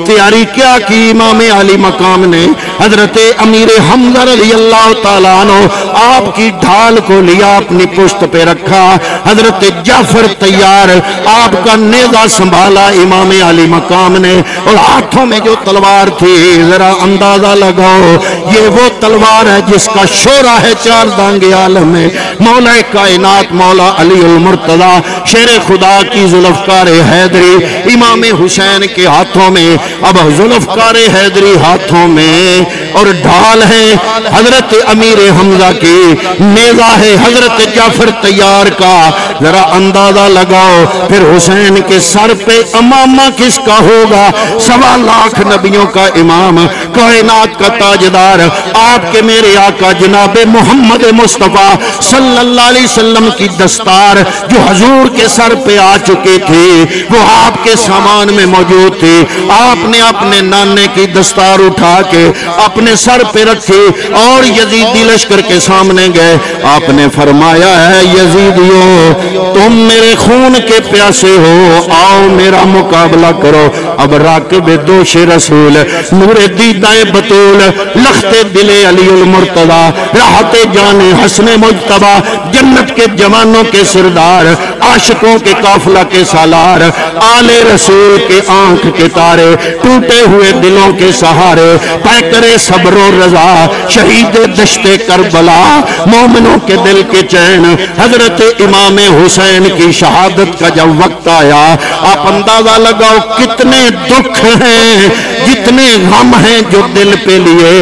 تیاری کیا کی امام علی مقام نے؟ حضرت امیر حمزہ رضی اللہ تعالیٰ عنہ آپ کی ڈھال کو لیا، اپنی پشت پہ رکھا، حضرت جعفر تیار، آپ کا نیزہ سنبھالا امام علی مقام نے، اور ہاتھوں میں جو تلوار تھی ذرا اندازہ لگاؤ، یہ وہ تلوار ہے جس کا شورا ہے چار دانگ عالم میں، مولا کائنات مولا علی المرتضی شیر خدا کی ذوالفقار حیدری امام حسین کے ہاتھوں میں، اب ذوالفقار حیدری ہاتھوں میں اور ڈھال ہے حضرت امیر حمزہ کی، نیزہ ہے حضرت جعفر تیار کا، ذرا اندازہ لگاؤ پھر حسین کے سر پہ امامہ کس کا ہوگا؟ 1.25 لاکھ نبیوں کا امام، کائنات کا تاجدار، آپ کے میرے آقا جناب محمد مصطفیٰ صلی اللہ علیہ وسلم کی دستار جو حضور کے سر پہ آ چکی تھی وہ آپ کے سامان میں موجود تھی، آپ نے اپنے نانے کی دستار اٹھا کے اپنے سر پہ رکھی اور یزیدی لشکر کے سامنے گئے، آپ نے فرمایا ہے یزیدیو تم میرے خون کے پیاسے ہو، آؤ میرا مقابلہ کرو، اب راکب دوش رسول نور دیدہ بطول لخت دل علی المرتضی راحت جان حسن مجتبہ جنت کے جوانوں کے سردار عاشقوں کے قافلہ کے سالار آل رسول کے آنکھ کے تارے ٹوٹے ہوئے دلوں کے سہارے پیکر صبر و رضا شہید دشت کربلا مومنوں کے دل کے چین حضرت امام حسین کی شہادت کا جب وقت آیا آپ اندازہ لگاؤ کتنے دکھ ہیں جتنے غم ہیں جو دل پہ لیے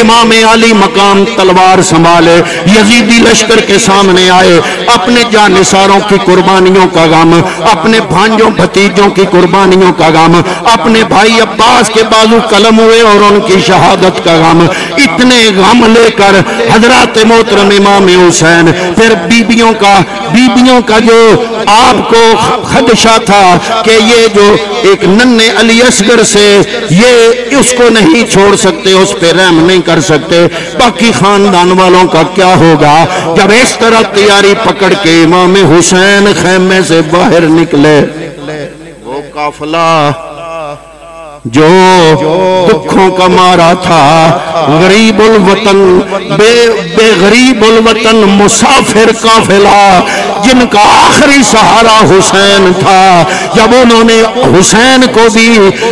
امام علی مقام تلوار سنبھالے یزیدی لشکر کے سامنے آئے اپنے جانثاروں کی قربانیوں کا غم اپنے بھانجوں بھتیجوں کی قربانیوں کا غم اپنے بھائی عباس کے بازو قلم ہوئے اور ان کی شہادت کا غم اتنے غم لے کر حضرات محترم امام حسین پھر بیبیوں کا جو آپ کو خدشہ تھا کہ یہ جو ایک ننھے علی اصغر سے یہ اس کو نہیں چھوڑ سکتے اس پہ رحم نہیں کر سکتے باقی خاندان والوں کا کیا ہوگا جب اس طرح تیاری پکڑ کے امام حسین خیمے سے باہر نکلے وہ قافلہ جو دکھوں کا مارا تھا غریب الوطن بے غریب الوطن مسافر قافلہ جن کا آخری سہارا حسین تھا جب انہوں نے حسین کو بھی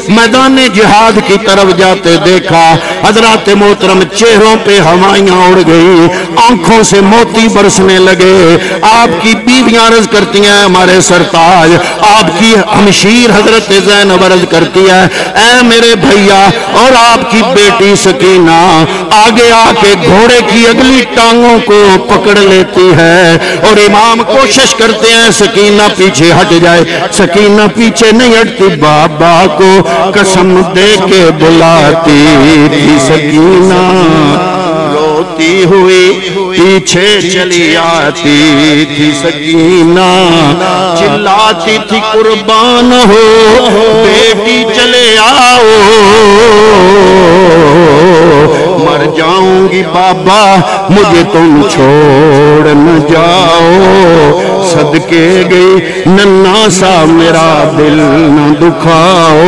میدان جہاد کی طرف جاتے دیکھا حضرات محترم چہروں پہ ہوائیاں اڑ گئی آنکھوں سے موتی برسنے لگے آپ کی بیویاں عرض کرتی ہیں ہمارے سرتاج آپ کی ہمشیر حضرت زینب عرض کرتی ہے اے میرے بھیا اور آپ کی بیٹی سکینہ آگے آ کے گھوڑے کی اگلی ٹانگوں کو پکڑ لیتی ہے اور امام کوشش کرتے ہیں سکینہ پیچھے ہٹ جائے سکینہ پیچھے نہیں ہٹتی بابا کو قسم دے کے بلاتی تھی سکینہ روتی ہوئی پیچھے چلی آتی تھی سکینہ چلاتی تھی قربان ہو بیٹی چلے آؤ مر جاؤں گی بابا مجھے تم چھوڑ نہ جاؤ صدقے گئی ننھا سا میرا دل نہ دکھاؤ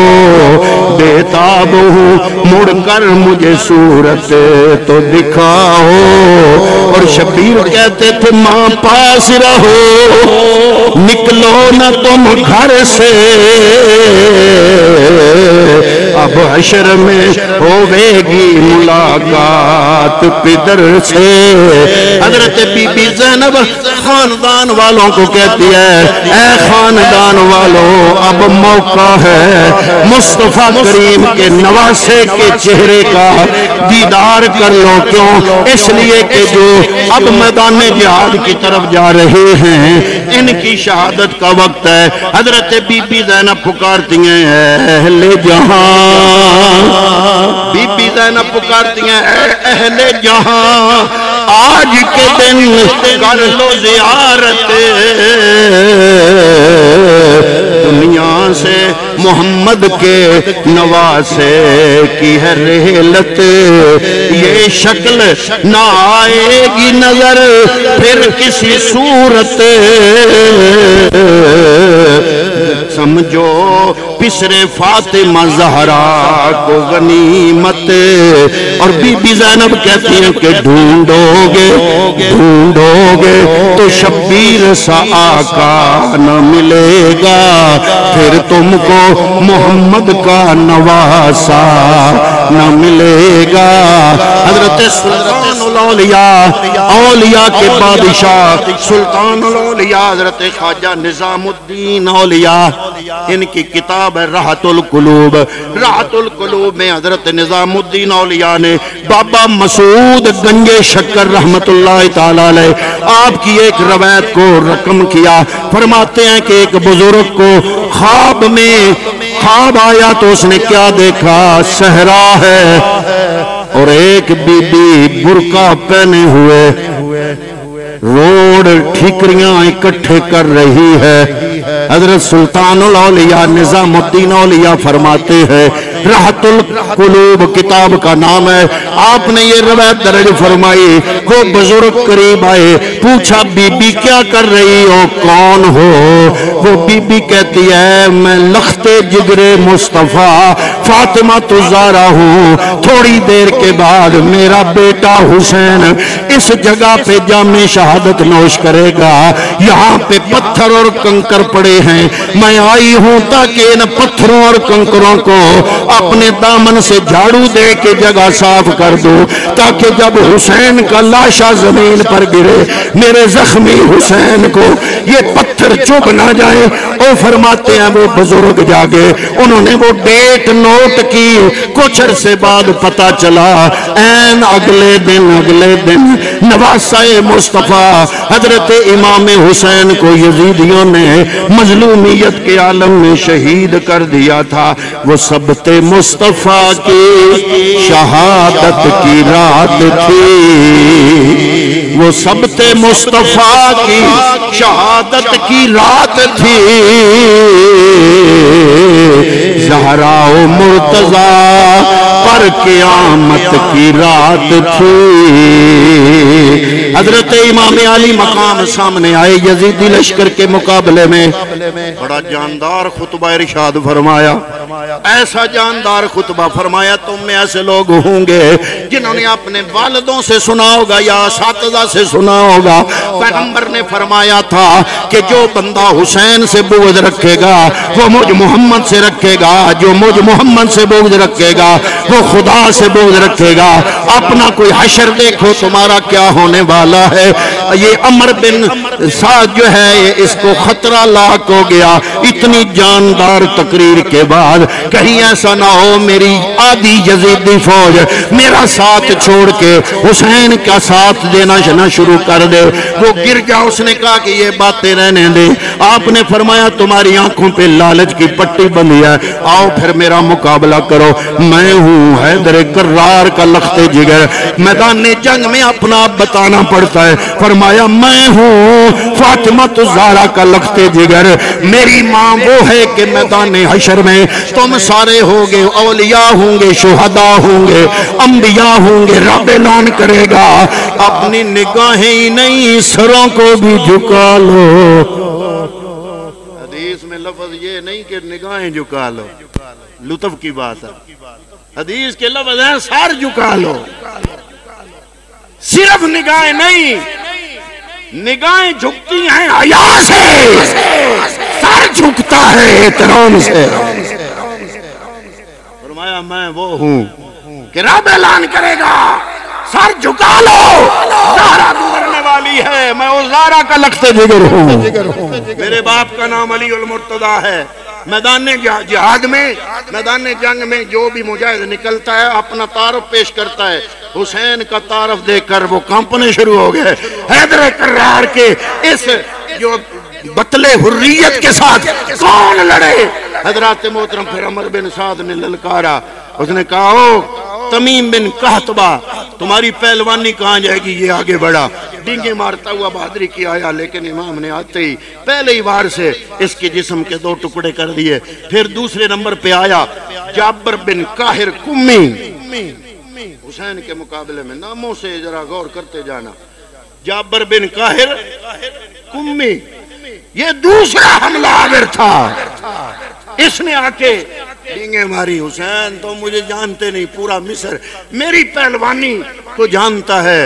بےتاب ہوں مڑ کر مجھے صورت تو دکھاؤ اور شبیر کہتے تھے ماں پاس رہو نکلو نہ تم گھر سے اب حشر میں ہوے گی ملاقات پدر سے حضرت بی بی زینب خاندان والوں کو کہتی ہے اے خاندان والوں اب موقع ہے مصطفیٰ کریم کے نواسے کے چہرے کا دیدار کر لو کیوں اس لیے کہ جو اب میدان جہاد کی طرف جا رہے ہیں ان کی شہادت کا وقت ہے حضرت بی بی زینب پکارتی ہیں اہل جہاں بی بی زینب پکارتی ہیں اہل جہاں آج کے دن کر لو زیارت دنیا سے محمد کے نواسے کی ہے رحلت، یہ شکل نہ آئے گی نظر پھر کسی صورت، سمجھو پسرے فاطمہ زہرا کو غنیمت۔ اور بی بی زینب کہتی ہیں کہ ڈھونڈو گے تو شبیر سا آقا نہ ملے گا، پھر تم کو محمد کا نواسا نہ ملے گا۔ حضرت سلطان الاولیاء، اولیاء کے بادشاہ سلطان الاولیاء حضرت خواجہ نظام الدین اولیاء، ان کی کتاب ہے راحت القلوب۔ راحت القلوب میں حضرت نظام الدین اولیاء نے بابا مسعود گنجے شکر رحمت اللہ تعالی علیہ آپ کی ایک روایت کو رقم کیا۔ فرماتے ہیں کہ ایک بزرگ کو خواب میں خواب آیا تو اس نے کیا دیکھا؟ صحرا ہے اور ایک بی بی برقع پہنے ہوئے روڑ ٹھیکریاں اکٹھے کر رہی ہے۔ حضرت سلطان الاولیاء نظام الدین اولیاء فرماتے ہیں، راحت القلوب کتاب کا نام ہے، آپ نے یہ روایت درج فرمائی۔ وہ بزرگ قریب آئے، پوچھا بی بی کیا کر رہی ہو، کون ہو؟ وہ بی بی کہتی ہے میں لخت جگر مصطفیٰ فاطمہ الزہرا ہوں، تھوڑی دیر کے بعد میرا بیٹا حسین اس جگہ پہ جام شہادت نوش کرے گا، یہاں پہ پتھر اور کنکر پڑے ہیں، میں آئی ہوں تاکہ ان پتھروں اور کنکروں کو اپنے دامن سے جھاڑو دے کے جگہ صاف کر دو، تاکہ جب حسین کا لاشا زمین پر گرے میرے زخمی حسین کو یہ پتھر چبھ نہ جائے۔ اور فرماتے ہیں وہ بزرگ جاگے، انہوں نے وہ ڈیٹ نوٹ کی، کچھ عرصے بعد پتہ چلا این اگلے دن نواسہ مصطفیٰ حضرت امام حسین کو یزیدیوں نے مظلومیت کے عالم میں شہید کر دیا تھا۔ وہ سبت مصطفیٰ کی شہادت کی رات تھی، وہ سبت مصطفیٰ کی شہادت کی رات تھی، زہرا و مرتضیٰ پر قیامت کی رات تھی۔ حضرت امام علی مقام سامنے آئے یزیدی لشکر کے مقابلے میں، بڑا جاندار خطبہ ارشاد فرمایا، ایسا جاندار خطبہ فرمایا تم میں ایسے لوگ ہوں گے جنہوں نے اپنے والدوں سے سنا ہوگا یا اساتذہ سے سنا ہوگا۔ پیغمبر نے فرمایا تھا کہ جو بندہ حسین سے بغض رکھے گا وہ مجھ محمد سے رکھے گا، جو مجھ محمد سے بغض رکھے گا وہ خدا سے بغض رکھے گا۔ اپنا کوئی حشر دیکھو تمہارا کیا ہونے والا ہے۔ یہ عمر بن سعد جو ہے اس کو خطرہ لاحق ہو گیا۔ اتنی جاندار تقریر کے بعد کہیں ایسا نہ ہو میری آدھی یزیدی فوج میرا ساتھ چھوڑ کے حسین کا ساتھ دینا شروع کر دے۔ وہ گر جا، اس نے کہا کہ یہ باتیں رہنے دے۔ آپ نے فرمایا تمہاری آنکھوں پہ لالچ کی پٹی بندھی ہے، آؤ پھر میرا مقابلہ کرو۔ میں ہوں حیدر کرار کا لخت جگر، میدان جنگ میں اپنا آپ بتانا پڑتا ہے۔ فرمایا میں ہوں فاطمہ الزہرا کا لخت جگر، میری ماں وہ ہے کہ میدان حشر میں تم سارے ہوگے، اولیاء ہوں گے، شہداء ہوں گے، انبیاء ہوں گے، رب اعلان کرے گا اپنی نگاہیں ہی نہیں سروں کو بھی جھکا لو۔ حدیث میں لفظ یہ نہیں کہ نگاہیں جھکا لو، لطف کی بات ہے، حدیث کے لفظ ہیں سر جھکا لو، صرف نگاہیں نہیں، نگاہیں جھکتی ہیں حیا سے، سر جھکتا ہے احترام سے۔ فرمایا میں وہ ہوں کہ رب اعلان کرے گا سر جھکا لو، زہرا گزرنے والی ہے، میں اس زہرا کا لخت جگر ہوں۔ میرے باپ کا نام علی المرتضیٰ ہے۔ میدان جہاد میں، میدان جنگ میں جو بھی مجاہد نکلتا ہے اپنا تعارف پیش کرتا ہے، حسین کا تعارف دے کر وہ کانپنے شروع ہو گئے۔ حیدر کرار کے اس جو بطلِ حریت کے ساتھ کون لڑے؟ حضرات محترم پھر عمر بن سعد نے للکارا، اس نے کہا تمیم بن قحطبہ تمہاری پہلوانی کہاں جائے گی؟ یہ آگے بڑھا، ڈینگے مارتا ہوا بہادری کی آیا، لیکن امام نے آتے ہی پہلے ہی وار سے اس کے جسم کے 2 ٹکڑے کر دیے۔ پھر دوسرے نمبر پہ آیا جابر بن قاہر کمی، حسین کے مقابلے میں ناموں سے ذرا غور کرتے جانا، جابر بن قاہر کمی، یہ دوسرا حملہ آور تھا۔ اس نے آ کے ڈینگے ماری، حسین تو مجھے جانتے نہیں، پورا مصر میری پہلوانی کو جانتا ہے۔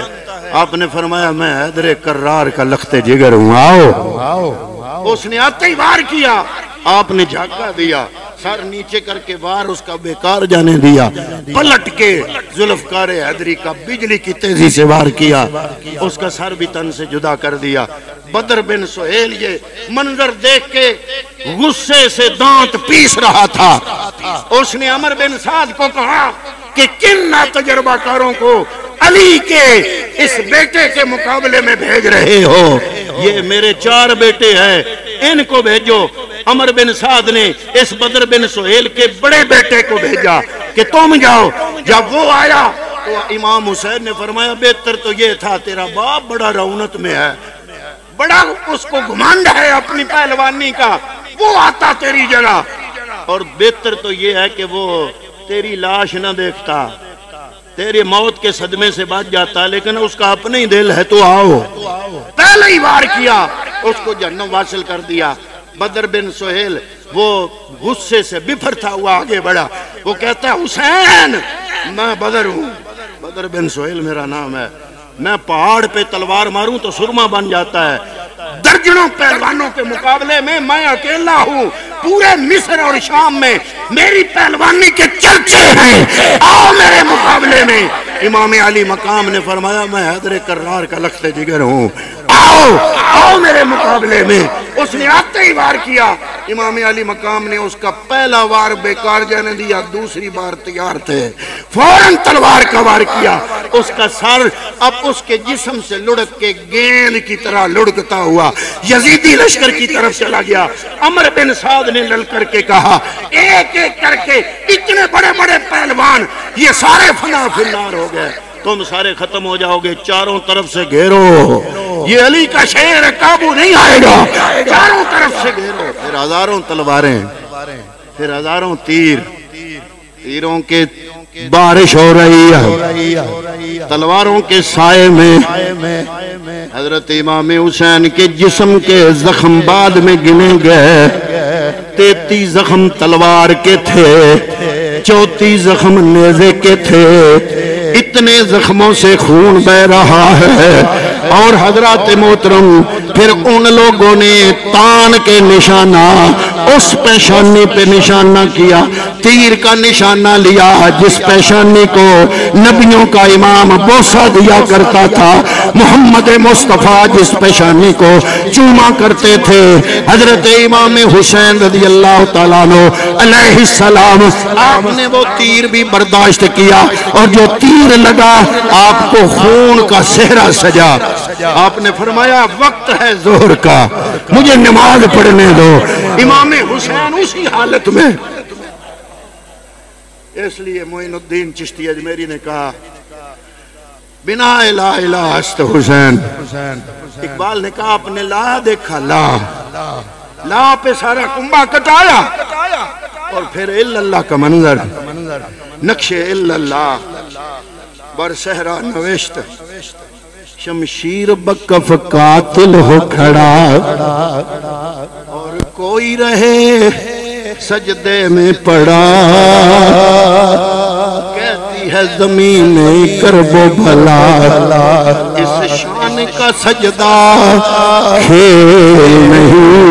آپ نے فرمایا میں حیدر کرار کا لخت جگر ہوں، آؤ۔ اس نے آتے ہی وار کیا، آپ نے جھاگا دیا، سر نیچے کر کے وار اس کا بیکار جانے دیا، پلٹ کے ذوالفقار حیدری کا بجلی کی تیزی سے وار کیا، اس کا سر بھی تن سے جدا کر دیا۔ بدر بن سہیل یہ منظر دیکھ کے غصے سے دانت پیس رہا تھا۔ اس نے عمر بن سعد کو کہا کہ کن ناتجربہ کاروں کو علی کے اس بیٹے کے مقابلے میں بھیج رہے ہو؟ یہ میرے 4 بیٹے ہیں، ان کو بھیجو۔ عمر بن سعد نے اس بدر بن سہیل کے بڑے بیٹے کو بھیجا کہ تم جاؤ۔ جب وہ آیا تو امام حسین نے فرمایا بہتر تو یہ تھا، تیرا باپ بڑا رونت میں ہے، بڑا اس کو گھمنڈ ہے اپنی پہلوانی کا، وہ آتا تیری جگہ، اور بہتر تو یہ ہے کہ وہ تیری لاش نہ دیکھتا، تیری موت کے صدمے سے بچ جاتا، لیکن اس کا اپنا ہی دل ہے تو آؤ۔ پہلے ہی وار کیا، اس کو جہنم واصل کر دیا۔ بدر بن سہیل وہ غصے سے بفرتا ہوا آگے بڑھا، وہ کہتا ہے حسین میں بدر ہوں، بدر بن سہیل میرا نام ہے، میں پہاڑ پہ تلوار ماروں تو سرما بن جاتا ہے، درجنوں پہلوانوں کے مقابلے میں میں اکیلا ہوں، پورے مصر اور شام میں میری پہلوانی کے چرچے ہیں، آؤ میرے مقابلے میں۔ امام علی مقام نے فرمایا میں حیدر کرار کا لخت جگر ہوں، آؤ میرے مقابلے میں۔ اس نے آتے ہی وار کیا، امام علی مقام نے اس کا پہلا وار بیکار جانے دیا، دوسری بار تیار تھے، فوراً تلوار کا وار کیا، اس کا سر اب اس کے جسم سے لڑک کے گیند کی طرح لڑکتا ہوا یزیدی لشکر کی طرف چلا گیا۔ عمر بن سعد نے لل کر کے کہا ایک ایک کر کے اتنے بڑے بڑے پہلوان یہ سارے فنا فی النار ہو گئے، تم سارے ختم ہو جاؤ گے، چاروں طرف سے گھیرو، یہ علی کا شہر قابو نہیں آئے گا، چاروں طرف سے گھیرو۔ پھر ہزاروں تلواریں، پھر ہزاروں تیر، تیروں کے بارش ہو رہی ہے، تلواروں کے سائے میں حضرت امام حسین کے جسم کے زخم بعد میں گنے گئے، 33 زخم تلوار کے تھے، 34 زخم نیزے کے تھے، اتنے زخموں سے خون بہ رہا ہے۔ اور حضرات محترم پھر ان لوگوں نے تان کے نشانہ اس پیشانی پہ نشانہ کیا، تیر کا نشانہ لیا جس پیشانی کو نبیوں کا امام بوسہ دیا کرتا تھا، محمد مصطفیٰ جس پیشانی کو چوما کرتے تھے، حضرت امام حسین رضی اللہ تعالیٰ عنہ علیہ السلام، آپ نے وہ تیر بھی برداشت کیا، اور جو تیر لگا آپ کو خون کا صحرا سجا۔ آپ نے فرمایا وقت ہے ظہر کا، مجھے نماز پڑھنے دو۔ امام حسین اسی حالت میں، اس لیے معین الدین چشتی اجمیری نے کہا بنا الہ الہ است حسین۔ اقبال نے کہا آپ نے لا دیکھا، لا پہ سارا کنبہ کٹایا، اور پھر اللہ کا منظر، نقش اللہ بر صحرا نوشت، شمشیر بکف قاتل ہو کھڑا، اور کوئی رہے سجدے میں پڑا، کہتی ہے زمین کرب و بھلا، اس شان کا سجدہ کھیل نہیں۔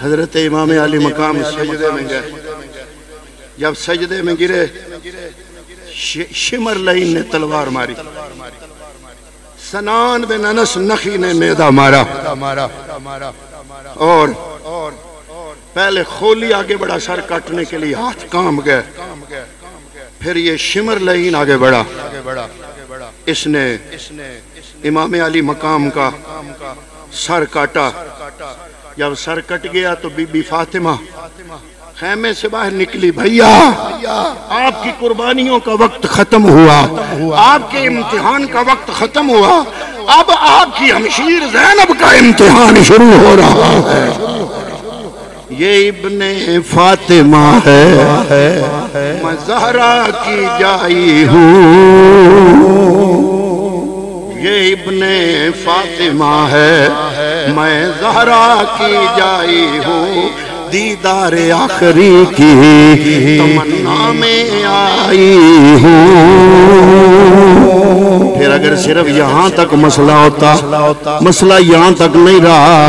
حضرت امام علی مقام سجدے میں گئے، جب سجدے میں گرے شمر لعین نے تلوار ماری، سنان بن انس نخی نے نیزہ مارا، اور پہلے خولی آگے بڑھا سر کاٹنے کے لیے، ہاتھ کام گئے، پھر یہ شمر لعین آگے بڑھا، اس نے امام علی مقام کا سر کاٹا، جب سر کٹ گیا تو بی بی فاطمہ خیمے سے باہر نکلی، بھیا آپ کی قربانیوں کا وقت ختم ہوا، آپ کے امتحان کا وقت ختم ہوا، اب آپ کی ہمشیر زینب کا امتحان شروع ہو رہا ہے۔ یہ ابن فاطمہ ہے، میں زہرا کی جائی ہوں، یہ ابن فاطمہ ہے، میں زہرا کی جائی ہوں، دیدار آخری کی تمنا میں آئی ہوں۔ پھر اگر صرف یہاں تک مسئلہ ہوتا، مسئلہ یہاں تک نہیں رہا،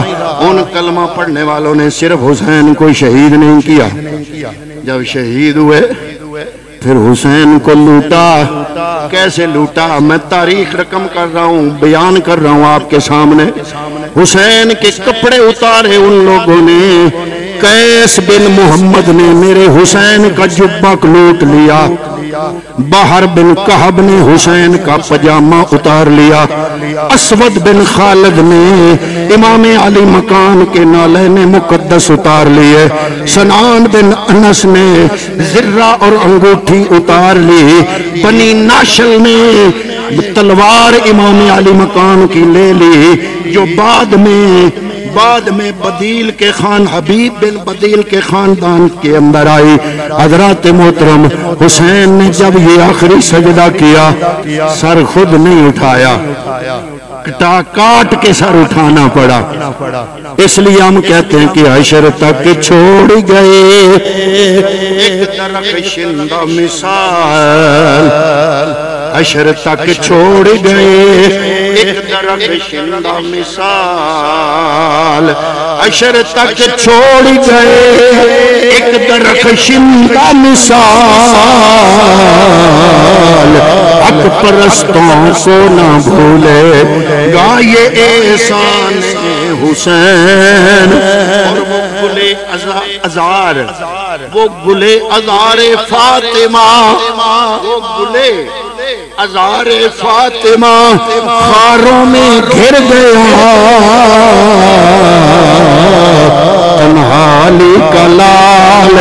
ان کلمہ پڑھنے والوں نے صرف حسین کو شہید نہیں کیا، جب شہید ہوئے پھر حسین کو لوٹا۔ کیسے لوٹا؟ میں تاریخ رقم کر رہا ہوں، بیان کر رہا ہوں آپ کے سامنے۔ حسین کے کپڑے اتارے ان لوگوں نے، قیس بن محمد نے میرے حسین کا جبہ لوٹ لیا، بحر بن کعب نے حسین کا پجامہ اتار لیا، اسود بن خالد نے امام علی مقام کے نالین مقدس اتار لیے، سنان بن انس نے زرہ اور انگوٹھی اتار لی، بنی ناشل نے تلوار امام علی مقام کی لے لی، جو بعد میں بدیل کے خان حبیب بن بدیل کے خاندان کے اندر آئی۔ حضرات محترم، حسین نے جب یہ آخری سجدہ کیا، سر خود نہیں اٹھایا، کاٹ کے سر اٹھانا پڑا۔ اس لیے ہم کہتے ہیں کہ حشر تک چھوڑ گئے ایک درخشندہ مثال، حشر تک چھوڑ گئے ایک درخشندہ مثال، حشر تک چھوڑ گئے ایک درخشندہ مثال، حق پرستوں کو نہ بھولے گا یہ احسان حسین۔ اور وہ گلے ازار، وہ گلے ازار فاطمہ، وہ گلے ازار فاطمہ خاروں میں گھر گیا، تنہالی کا لال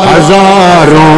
ہزاروں